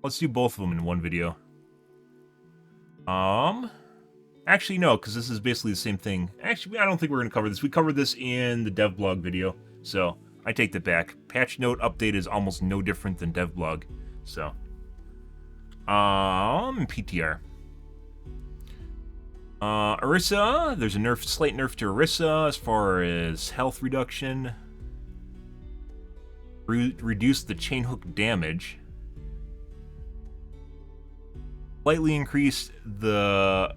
Let's do both of them in one video. Actually, no, because this is basically the same thing. Actually, I don't think we're going to cover this. We covered this in the devblog video, so I take that back. Patch note update is almost no different than devblog, so. PTR. Orisa, there's a slight nerf to Orisa as far as health reduction. Reduce the chain hook damage. Slightly increased the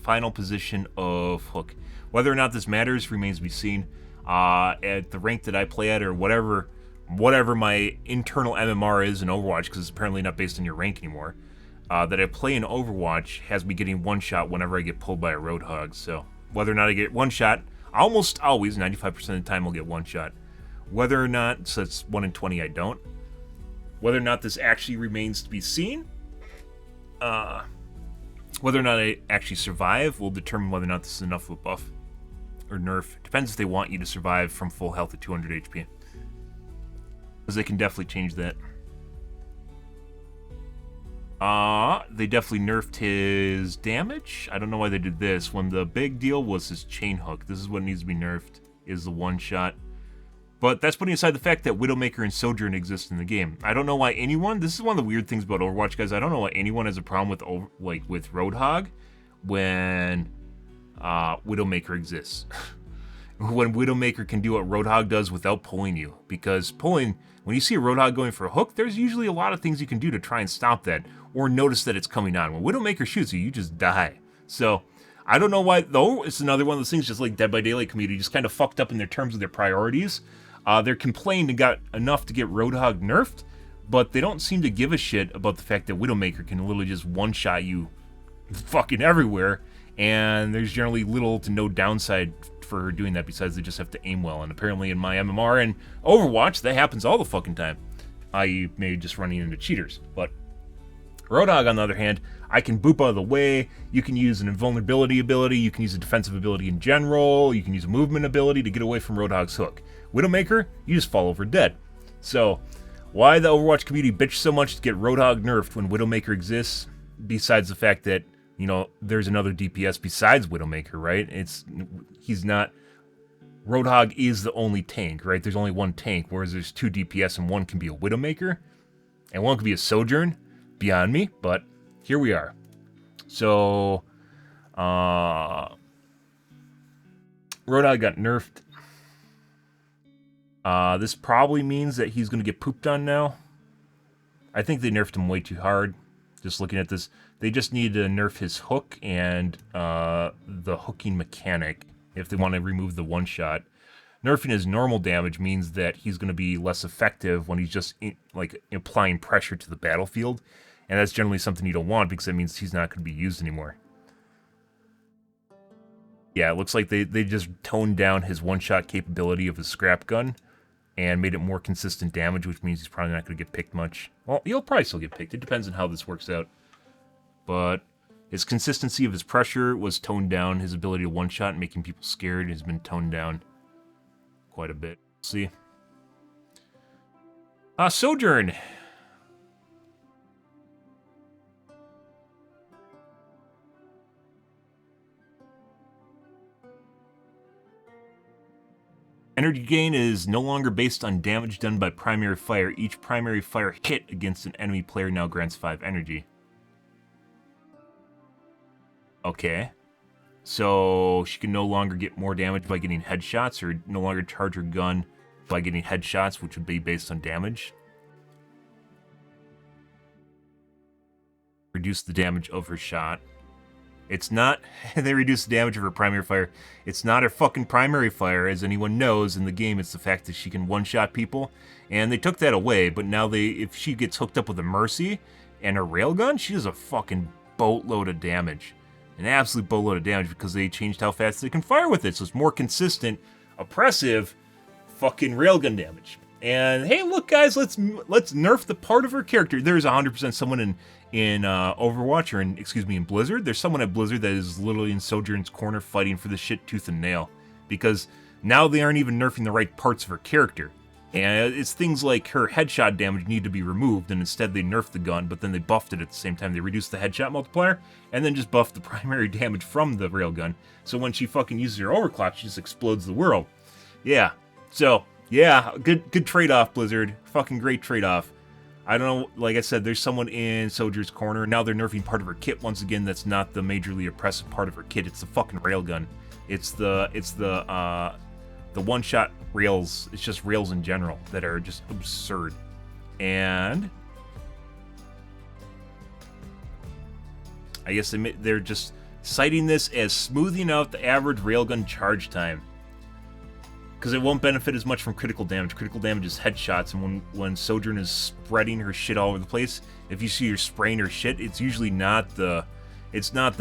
final position of hook. Whether or not this matters remains to be seen. At the rank that I play at, or whatever my internal MMR is in Overwatch, because it's apparently not based on your rank anymore, that I play in Overwatch has me getting one shot whenever I get pulled by a Roadhog. So whether or not I get one shot, almost always, 95% of the time I'll get one shot. Whether or not, so it's 1 in 20 I don't. Whether or not this actually remains to be seen. Whether or not I actually survive will determine whether or not this is enough of a buff or nerf. Depends if they want you to survive from full health at 200 HP. Because they can definitely change that. They definitely nerfed his damage. I don't know why they did this. When the big deal was his chain hook. This is what needs to be nerfed, is the one shot. But that's putting aside the fact that Widowmaker and Sojourn exist in the game. I don't know why anyone... This is one of the weird things about Overwatch, guys. I don't know why anyone has a problem with Roadhog when Widowmaker exists. When Widowmaker can do what Roadhog does without pulling you. Because when you see a Roadhog going for a hook, there's usually a lot of things you can do to try and stop that, or notice that it's coming on. When Widowmaker shoots you, you just die. So, I don't know why, though. It's another one of those things, just like Dead by Daylight community, just kind of fucked up in their terms of their priorities. They're complained and got enough to get Roadhog nerfed, but they don't seem to give a shit about the fact that Widowmaker can literally just one-shot you fucking everywhere, and there's generally little to no downside for her doing that besides they just have to aim well. And apparently in my MMR and Overwatch, that happens all the fucking time, i.e. maybe just running into cheaters. But Roadhog, on the other hand, I can boop out of the way, you can use an invulnerability ability, you can use a defensive ability in general, you can use a movement ability to get away from Roadhog's hook. Widowmaker, you just fall over dead. So, why the Overwatch community bitch so much to get Roadhog nerfed when Widowmaker exists, besides the fact that, you know, there's another DPS besides Widowmaker, right? He's not... Roadhog is the only tank, right? There's only one tank, whereas there's two DPS and one can be a Widowmaker, and one can be a Sojourn. Beyond me, but here we are. So, Roadhog got nerfed. This probably means that he's going to get pooped on now. I think they nerfed him way too hard. Just looking at this, they just need to nerf his hook and the hooking mechanic if they want to remove the one-shot. Nerfing his normal damage means that he's going to be less effective when he's just applying pressure to the battlefield. And that's generally something you don't want because that means he's not going to be used anymore. Yeah, it looks like they just toned down his one-shot capability of his scrap gun and made it more consistent damage, which means he's probably not going to get picked much. Well, he'll probably still get picked. It depends on how this works out. But his consistency of his pressure was toned down. His ability to one-shot and making people scared has been toned down quite a bit. See? Sojourn. Energy gain is no longer based on damage done by primary fire. Each primary fire hit against an enemy player now grants 5 energy. Okay. So she can no longer get more damage by getting headshots, or no longer charge her gun by getting headshots, which would be based on damage. Reduce the damage of her shot. It's not, they reduce the damage of her primary fire. It's not her fucking primary fire, as anyone knows in the game. It's the fact that she can one-shot people. And they took that away, but now if she gets hooked up with a Mercy and her railgun, she does a fucking boatload of damage. An absolute boatload of damage because they changed how fast they can fire with it. So it's more consistent, oppressive fucking railgun damage. And hey, look guys, let's nerf the part of her character. There's 100% someone in Overwatch, or in Blizzard. There's someone at Blizzard that is literally in Sojourn's corner fighting for the shit tooth and nail, because now they aren't even nerfing the right parts of her character. And it's things like her headshot damage need to be removed, and instead they nerfed the gun, but then they buffed it at the same time. They reduced the headshot multiplier, and then just buffed the primary damage from the railgun. So when she fucking uses her overclock, she just explodes the world. Yeah. So, yeah, good trade-off, Blizzard. Fucking great trade-off. I don't know, like I said, there's someone in Sojourn's corner. Now they're nerfing part of her kit once again. That's not the majorly oppressive part of her kit. It's the fucking railgun. It's the one-shot rails. It's just rails in general that are just absurd. And I guess they're just citing this as smoothing out the average railgun charge time, because it won't benefit as much from critical damage. Critical damage is headshots, and when Sojourn is spreading her shit all over the place, if you see her spraying her shit, it's usually not the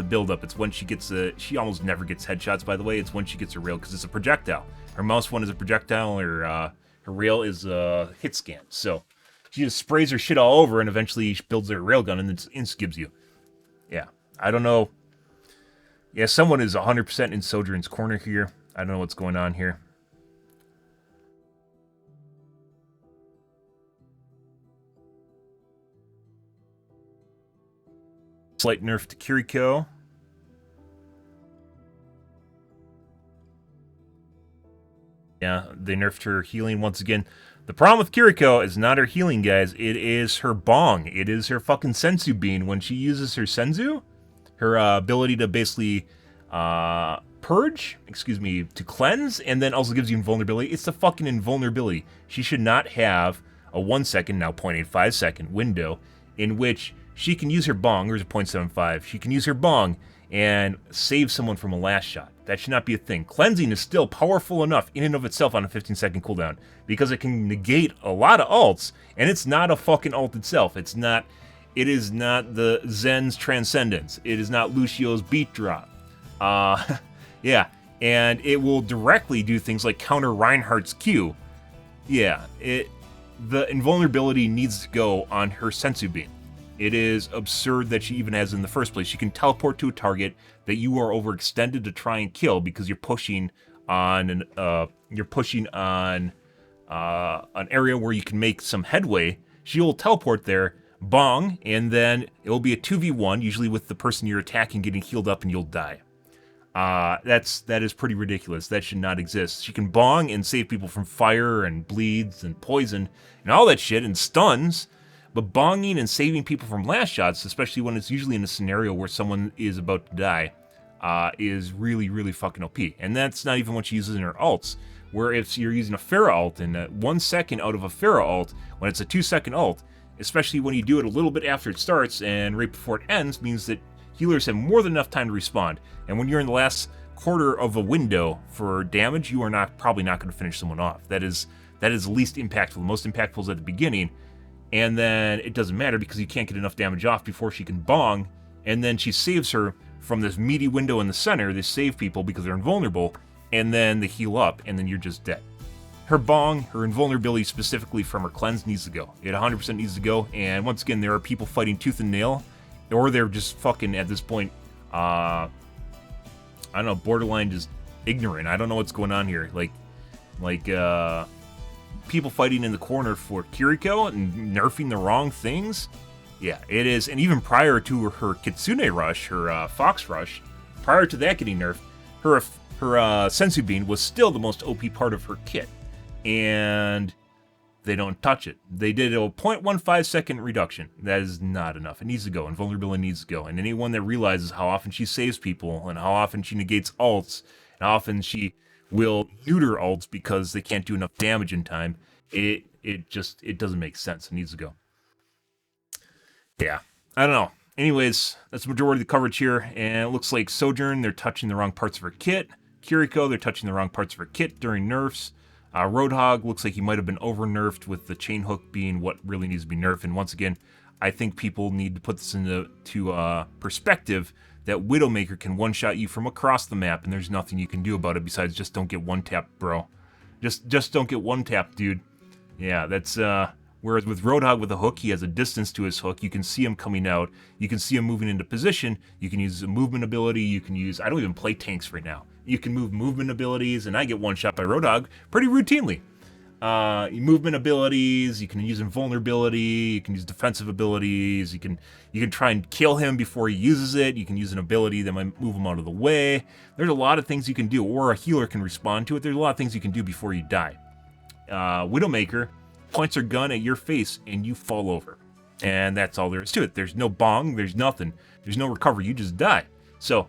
build-up. It's when she gets she almost never gets headshots, by the way. It's when she gets her rail, because it's a projectile. Her mouse one is a projectile, her rail is a hit scan. So she just sprays her shit all over, and eventually she builds her railgun, and then insta-gives you. Yeah, I don't know. Yeah, someone is 100% in Sojourn's corner here. I don't know what's going on here. Slight nerf to Kiriko. Yeah, they nerfed her healing once again. The problem with Kiriko is not her healing, guys. It is her bong. It is her fucking senzu bean. When she uses her senzu, her ability to basically to cleanse, and then also gives you invulnerability. It's the fucking invulnerability. She should not have a 1 second, now 0.85 second window in which she can use her bong, or is it 0.75? She can use her bong and save someone from a last shot. That should not be a thing. Cleansing is still powerful enough in and of itself on a 15-second cooldown, because it can negate a lot of ults, and it's not a fucking ult itself. It is not the Zen's Transcendence. It is not Lucio's Beat Drop. Yeah, and it will directly do things like counter Reinhardt's Q. Yeah, the invulnerability needs to go on her senzu bean. It is absurd that she even has it in the first place. She can teleport to a target that you are overextended to try and kill because you're pushing on an area where you can make some headway. She will teleport there, bong, and then it will be a 2v1, usually with the person you're attacking getting healed up, and you'll die. That is pretty ridiculous. That should not exist. She can bong and save people from fire and bleeds and poison and all that shit and stuns. But bonging and saving people from last shots, especially when it's usually in a scenario where someone is about to die, is really, really fucking OP. And that's not even what she uses in her ults. Where if you're using a Pharah ult, and 1 second out of a Pharah ult, when it's a 2-second ult, especially when you do it a little bit after it starts and right before it ends, means that healers have more than enough time to respond. And when you're in the last quarter of a window for damage, you are probably not going to finish someone off. That is the least impactful. The most impactful is at the beginning. And then it doesn't matter because you can't get enough damage off before she can bong, and then she saves her from this meaty window in the center. They save people because they're invulnerable, and then they heal up, and then you're just dead. Her bong, her invulnerability specifically from her cleanse needs to go. It 100% needs to go, and once again, there are people fighting tooth and nail, or they're just fucking, at this point, I don't know, borderline just ignorant. I don't know what's going on here. Like, people fighting in the corner for Kiriko and nerfing the wrong things. Yeah, it is. And even prior to her Kitsune Rush, her Fox Rush, prior to that getting nerfed, her Senzu Bean was still the most OP part of her kit. And they don't touch it. They did a 0.15 second reduction. That is not enough. It needs to go. Invulnerability needs to go. And anyone that realizes how often she saves people and how often she negates ults and how often she will neuter ults because they can't do enough damage in time, it doesn't make sense. It needs to go. Yeah, I don't know. Anyways, that's the majority of the coverage here, and it looks like Sojourn, they're touching the wrong parts of her kit. Kiriko, they're touching the wrong parts of her kit during nerfs. Roadhog looks like he might have been over-nerfed, with the chain hook being what really needs to be nerfed. And once again, I think people need to put this into perspective, that Widowmaker can one-shot you from across the map, and there's nothing you can do about it besides just don't get one-tapped, bro. Just don't get one-tapped, dude. Yeah, that's, whereas with Roadhog with a hook, he has a distance to his hook. You can see him coming out. You can see him moving into position. You can use a movement ability. You can use, I don't even play tanks right now. You can move movement abilities, and I get one-shot by Roadhog pretty routinely. movement abilities. You can use invulnerability. You can use defensive abilities. You can try and kill him before he uses it. You can use an ability that might move him out of the way. There's a lot of things you can do, or a healer can respond to it. There's a lot of things you can do before you die. Widowmaker points her gun at your face and you fall over, and that's all there is to it. There's no bong. There's nothing. There's no recovery. You just die. So.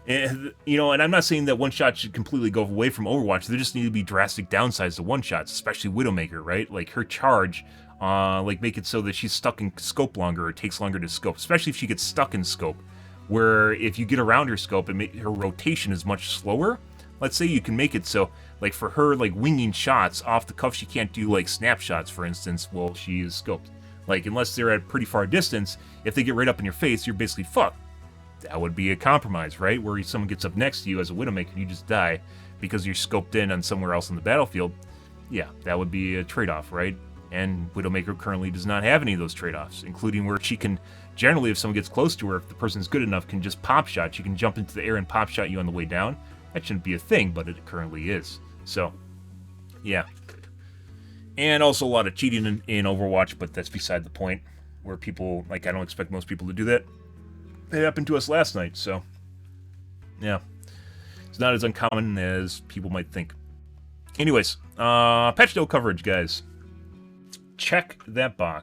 And, you know, and I'm not saying that one-shot should completely go away from Overwatch. There just need to be drastic downsides to one-shots, especially Widowmaker, right? Like, her charge, like, make it so that she's stuck in scope longer, or it takes longer to scope, especially if she gets stuck in scope, where if you get around her scope, her rotation is much slower. Let's say you can make it so, like, for her, like, winging shots off the cuff, she can't do, like, snapshots, for instance, while she is scoped. Like, unless they're at a pretty far distance, if they get right up in your face, you're basically fucked. That would be a compromise, right? Where someone gets up next to you as a Widowmaker and you just die because you're scoped in on somewhere else on the battlefield. Yeah, that would be a trade-off, right? And Widowmaker currently does not have any of those trade-offs, including where she can, generally if someone gets close to her, if the person's good enough, can just pop shot. She can jump into the air and pop shot you on the way down. That shouldn't be a thing, but it currently is. So, yeah. And also a lot of cheating in Overwatch, but that's beside the point. Where people, like, I don't expect most people to do that. It happened to us last night, so yeah, it's not as uncommon as people might think. Anyways, patch note coverage, guys. Check that box.